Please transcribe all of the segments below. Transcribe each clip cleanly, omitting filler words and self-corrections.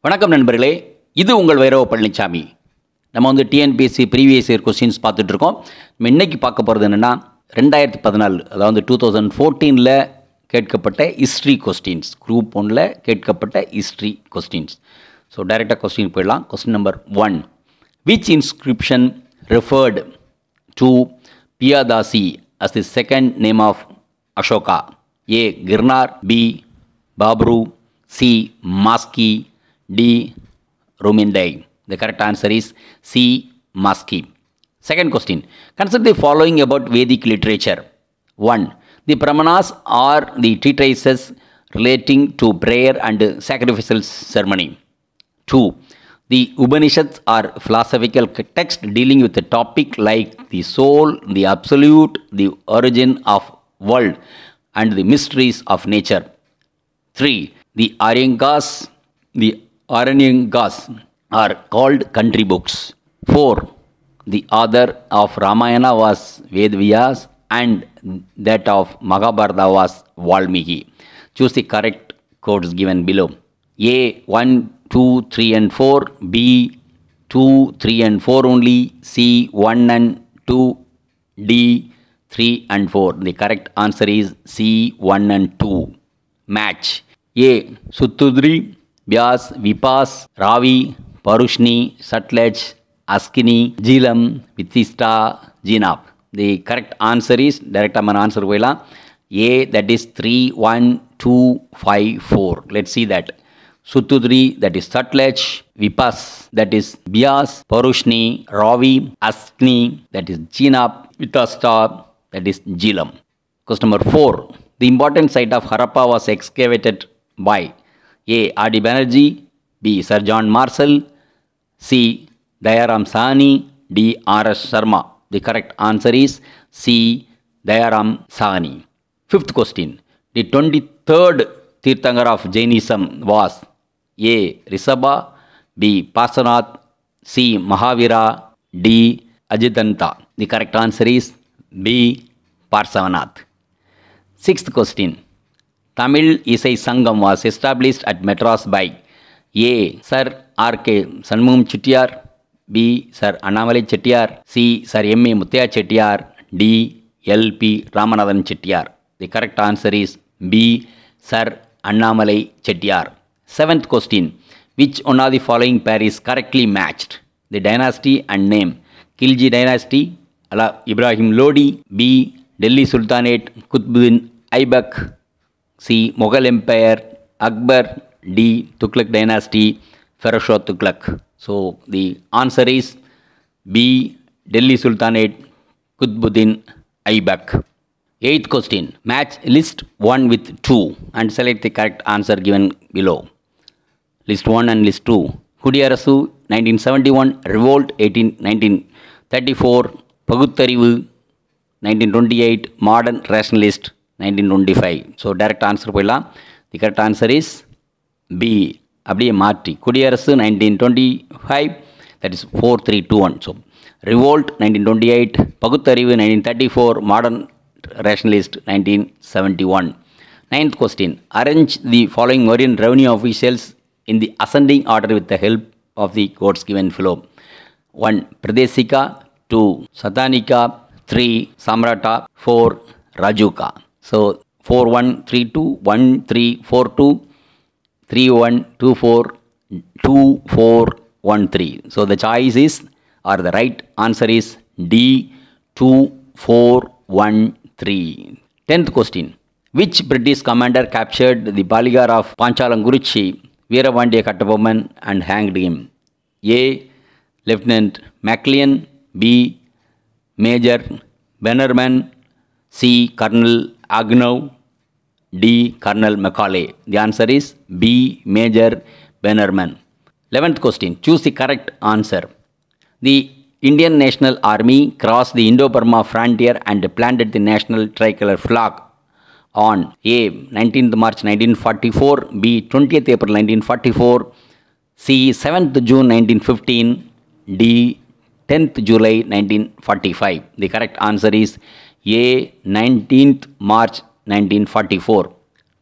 வணக்கம் நண்பர்களே, இது உங்கள் V.Palanichamy. நம்ம வந்து டிஎன்பிஎஸ்சி ப்ரீவியஸ் இயர் கொஸ்டின்ஸ் பார்த்துட்டு இருக்கோம். நம்ம இன்னைக்கு பார்க்க போகிறது என்னென்னா 2014 அதாவது 2014ல் கேட்கப்பட்ட ஹிஸ்ட்ரி கொஸ்டின்ஸ், குரூப் 1ல் கேட்கப்பட்ட ஹிஸ்ட்ரி கொஸ்டின்ஸ். ஸோ டைரெக்டாக கொஸ்டின் போயிடலாம். Question number 1. Which inscription referred to Piyadasi as the second name of Ashoka? A. Girnar, B. Babru, C. Maski, D. Rumindai. The correct answer is C. Maski. Second question. Consider the following about Vedic literature. 1. The Brahmanas are the treatises relating to prayer and sacrificial ceremony. 2. The Upanishads are philosophical texts dealing with a topic like the soul, the absolute, the origin of world, and the mysteries of nature. 3. The Aranyangas are called country books. 4. The author of Ramayana was Vedvyas and that of Mahabharata was Valmiki. Choose the correct codes given below. A. 1, 2, 3 and 4. B. 2, 3 and 4 only. C. 1 and 2. D. 3 and 4. The correct answer is C. 1 and 2. Match. A. Sutudri, Vyas, Vipas, Ravi, Parushni, Satlaj, Askini, Jilam, Vitista, Jinap. The correct answer is, direct answer voila. A, that is 3, 1, 2, 5, 4. Let's see that. Sutudri, that is Satlaj, Vipas, that is Vyas, Parushni, Ravi, Askini, that is Jinap, Vitasta, that is Jilam. Question number 4. The important site of Harappa was excavated by A. R.D. Banerjee, B. Sir John Marshall, C. Dayaram Sahni, D. R.S. Sharma. The correct answer is C. Dayaram Sahni. Fifth question. The 23rd Tirthankar of Jainism was A. Rishabha, B. Parshvanath, C. Mahavira, D. Ajitanta. The correct answer is B. Parshvanath. Sixth question. Tamil Isai Sangam was established at Madras by A. Sir R.K. Sanmugam Chettiar, B. Sir Annamalai Chettiar, C. Sir M.A. Muthaiya Chettiar, D. L.P. Ramanathan Chettiar. The correct answer is B. Sir Annamalai Chettiar. Seventh question. Which one of the following pair is correctly matched? The dynasty and name. Khilji Dynasty, Ibrahim Lodi, B. Delhi Sultanate, Qutbuddin Aibak, C. Mughal Empire, Akbar, D. Tughlaq Dynasty, Firoz Shah Tughlaq. So the answer is B. Delhi Sultanate, Qutbuddin Aibak. Eighth question. Match list 1 with 2 and select the correct answer given below. List 1 and list 2. Kudiyarasu 1971, Revolt 1934, Paguttarivu 1928, Modern Rationalist 1925. So direct answer போயிடலாம். The correct answer is B. அப்படியே மாற்றி குடியரசு 1925, that is 4321. So Revolt 1928, பகுத்தறிவு 1934, Modern Rationalist 1971. Ninth question. Arrange the following Mauryan revenue officials in the ascending order with the help of the codes given below. 1. Pradesika, 2. Satanika, 3. Samrata, 4. Rajuka. So 4 1 3 2 1 3 4 2 3 1 2 4 2 4 1 3. So the choice is, or the right answer is D. 2 4 1 3. 10th question. Which British commander captured the Baligar of Panchalanguruchi, Veerapandiya Kattabomman and hanged him? A. Lieutenant Maclean, B. Major Bannerman, C. Colonel Agnew, D. Colonel Macaulay. The answer is B. Major Bannerman. 11th question. Choose the correct answer. The Indian National Army crossed the Indo-Burma frontier and planted the national tricolor flag on A. 19th March 1944, B. 20th April 1944, C. 7th June 1915, D. 10th July 1945. The correct answer is A. 19th March 1944.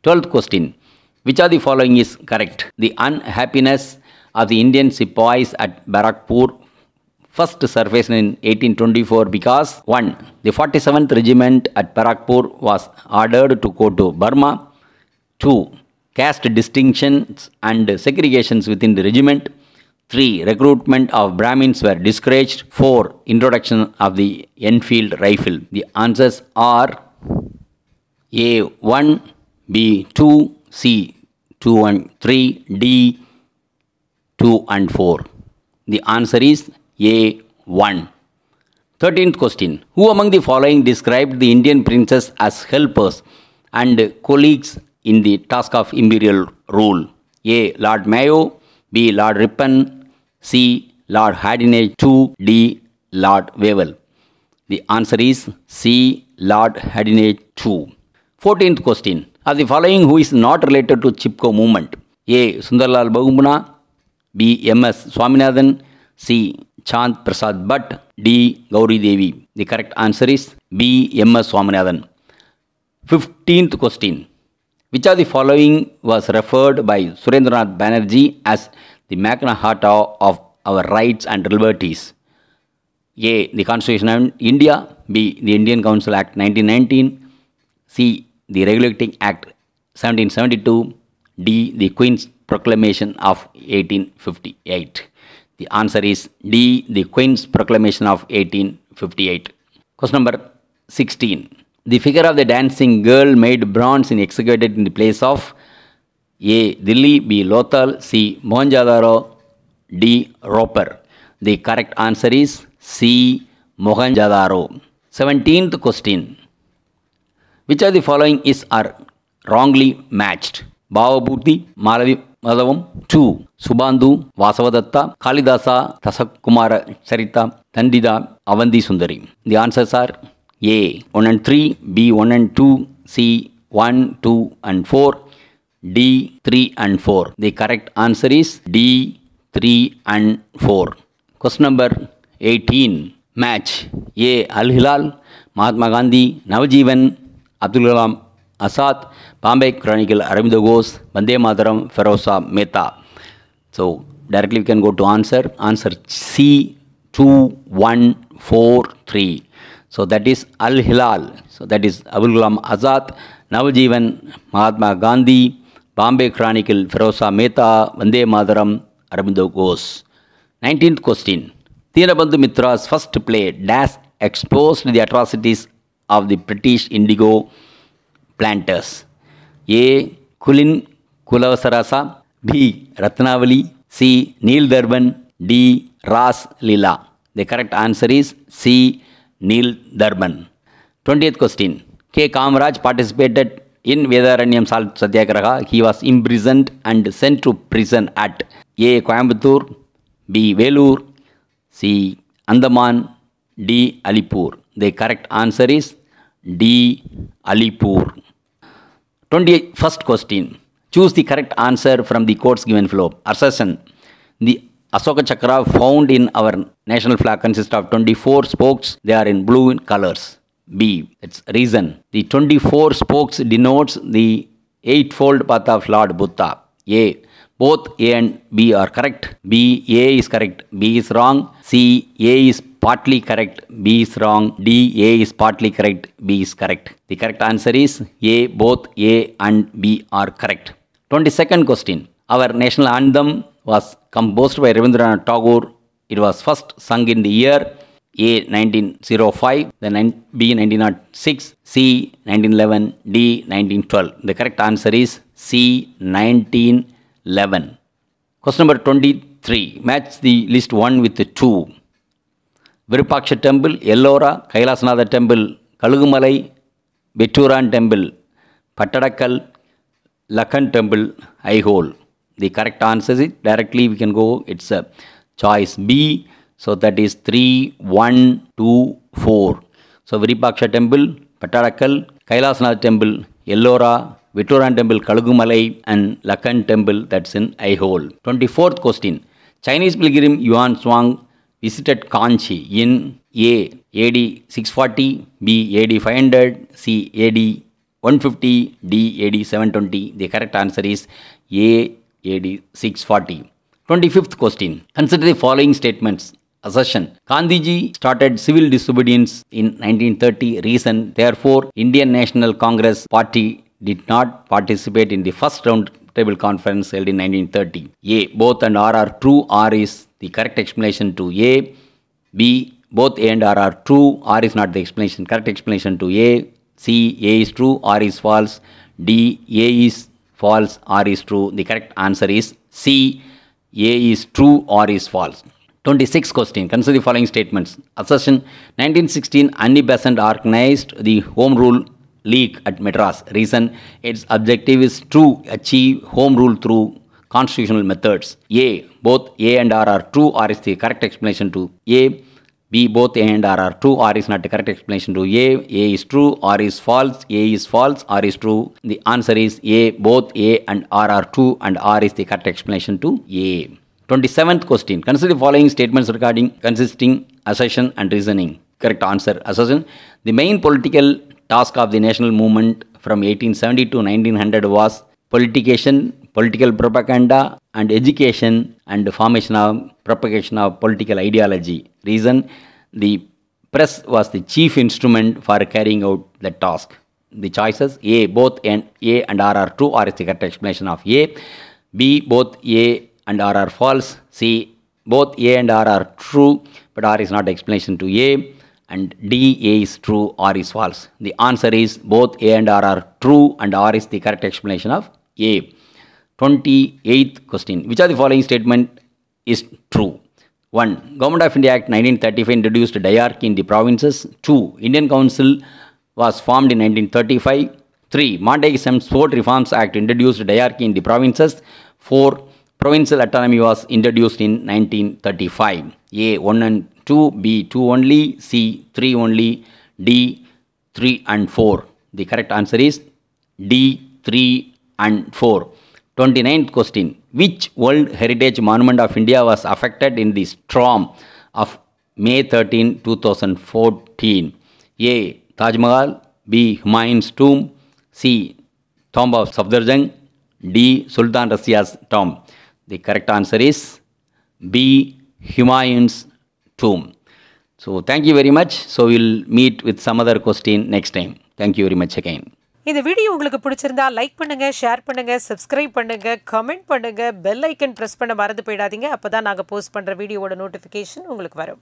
12th question. Which of the following is correct? The unhappiness of the Indian sepoys at Barakpur first surfaced in 1824 because 1. The 47th Regiment at Barakpur was ordered to go to Burma. 2. Caste distinctions and segregations within the regiment. 3. Recruitment of Brahmins were discouraged. 4. Introduction of the Enfield rifle. The answers are A. 1, B. 2, C. 2 and 3, D. 2 and 4. The answer is A. 1. 13th question. Who among the following described the Indian princes as helpers and colleagues in the task of imperial rule? A. Lord Mayo, B. Lord Ripon, C. Lord Hadinage, 2. D. Lord Wavell. The answer is C. Lord Hadinage, 2. 14th question. Of the following, who is not related to Chipko movement? A. Sundarlal Bahuguna, B. M.S. Swaminathan, C. Chand Prasad Bhatt, D. Gauri Devi. The correct answer is B. M.S. Swaminathan. 15th question. Which of the following was referred by Surendranath Banerjee as the Magna Carta of our rights and liberties? A. The Constitution of India, B. The Indian Council Act 1919, C. The Regulating Act 1772, D. The Queen's Proclamation of 1858. The answer is D. The Queen's Proclamation of 1858. Question number 16. The figure of the dancing girl made bronze and executed in the place of A. Delhi, B. Lothal, C. Mohenjo-daro, D. Roper. The correct answer is C. Mohenjo-daro. 17th question. Which of the following is are wrongly matched? Bhavabhuti, Malavi Madhavam, 2. Subandhu, Vasavadatta, Kalidasa, Tasakumara Charita, Tandida, Avanti Sundari. The answers are A. 1 and 3, B. 1 and 2, C. 1, 2 and 4, D. 3 and 4. The correct answer is D. 3 and 4. Question number 18. Match. A. Al-Hilal, Mahatma Gandhi, Navajivan, Abdul Kalam Azad, Bombay Chronicle, Aurobindo Ghosh, Vande Mataram, Feroza Mehta. So directly we can go to answer. Answer C. 2, 1, 4, 3. So that is Al-Hilal. So that is Abdul Kalam Azad, Navajivan, Mahatma Gandhi, Bombay Chronicle, Feroza Mehta, Vande Mataram, Aurobindo Ghosh. 19th question. Dinabandhu Mitra's first play Dash exposed the atrocities of the British indigo planters. A. Kulin Kulavasarasa, B. Ratnavali, C. Neil Durban, D. Ras Lila. The correct answer is C. Neil Durban. 20th question. K. Kamaraj participated in Vedaranyam Salt Satyagraha. He was imprisoned and sent to prison at A. Coimbatore, B. Velur, C. Andaman, D. Alipur. The correct answer is D. Alipur. 21st question. Choose the correct answer from the quotes given below. Assertion. The Ashoka Chakra found in our national flag consists of 24 spokes. They are in blue in colors. B. It's reason. The 24 spokes denotes the eightfold path of Lord Buddha. A. Both A and B are correct. B. A is correct. B is wrong. C. A is partly correct. B is wrong. D. A is partly correct. B is correct. The correct answer is A. Both A and B are correct. 22nd question. Our national anthem was composed by Rabindranath Tagore. It was first sung in the year A. 1905, then B. 1906, C. 1911, D. 1912. The correct answer is C. 1911. Question number 23. Match the list 1 with the 2. Virupaksha Temple, Ellora, Kailasanatha Temple, Kalugumalai, Betturan Temple, Pattadakkal, Lakhan Temple, Aihole. The correct answer is directly we can go. It's a choice B. So that is 3, 1, 2, 4. So Virupaksha Temple, Pattadakkal, Kailasanath Temple, Ellora, Vittoran Temple, Kalugumalai, and Lakhan Temple, that's in Aihole. 24th question. Chinese pilgrim Yuan Zhuang visited Kanchi in A. AD 640, B. AD 500, C. AD 150, D. AD 720. The correct answer is A. AD 640. 25th question. Consider the following statements. Assertion. Gandhiji started civil disobedience in 1930. Reason. Therefore, Indian National Congress Party did not participate in the first round table conference held in 1930. A. Both and R are true. R is the correct explanation to A. B. Both A and R are true. R is not the explanation. Correct explanation to A. C. A is true. R is false. D. A is false. R is true. The correct answer is C. A is true. R is false. 26th question. Consider the following statements. Assertion. 1916 Annie Besant organized the Home Rule League at Madras. Reason. Its objective is to achieve home rule through constitutional methods. A. Both A and R are true. R is the correct explanation to A. B. Both A and R are true. R is not the correct explanation to A. A is true. R is false. A is false. R is true. The answer is A. Both A and R are true and R is the correct explanation to A. 27th question. Consider the following statements regarding consisting assertion and reasoning. Correct answer. Assertion. The main political task of the national movement from 1870 to 1900 was politication, political propaganda and education and formation of propagation of political ideology. Reason. The press was the chief instrument for carrying out the task. The choices. A. Both A and R are true. R is the correct explanation of A. B. Both A and R are false. C. Both A and R are true, but R is not the explanation to A. And D. A is true, R is false. The answer is both A and R are true and R is the correct explanation of A. 28th question. Which of the following statement is true? 1. Government of India Act 1935 introduced diarchy in the provinces. 2. Indian Council was formed in 1935. 3. Montagu's Fort Reforms Act introduced diarchy in the provinces. 4. Provincial autonomy was introduced in 1935. A. 1 and 2. B. 2 only. C. 3 only. D. 3 and 4. The correct answer is D. 3 and 4. 29th question. Which World Heritage Monument of India was affected in the storm of May 13, 2014? A. Taj Mahal. B. Humayun's tomb. C. Tomb of Safdarjung. D. Sultan Razia's tomb. The correct answer is B. Humayun's tomb. So thank you very much. So we'll meet with some other question next time. Thank you very much again. இந்த video உங்களுக்கு பிடிச்சிருந்தா like பண்ணுங்க, share பண்ணுங்க, subscribe பண்ணுங்க, comment பண்ணுங்க, bell icon press பண்ண மறந்து போயிடாதீங்க. அப்பதான் நாங்க போஸ்ட் பண்ற வீடியோவோட நோட்டிஃபிகேஷன் உங்களுக்கு வரும்.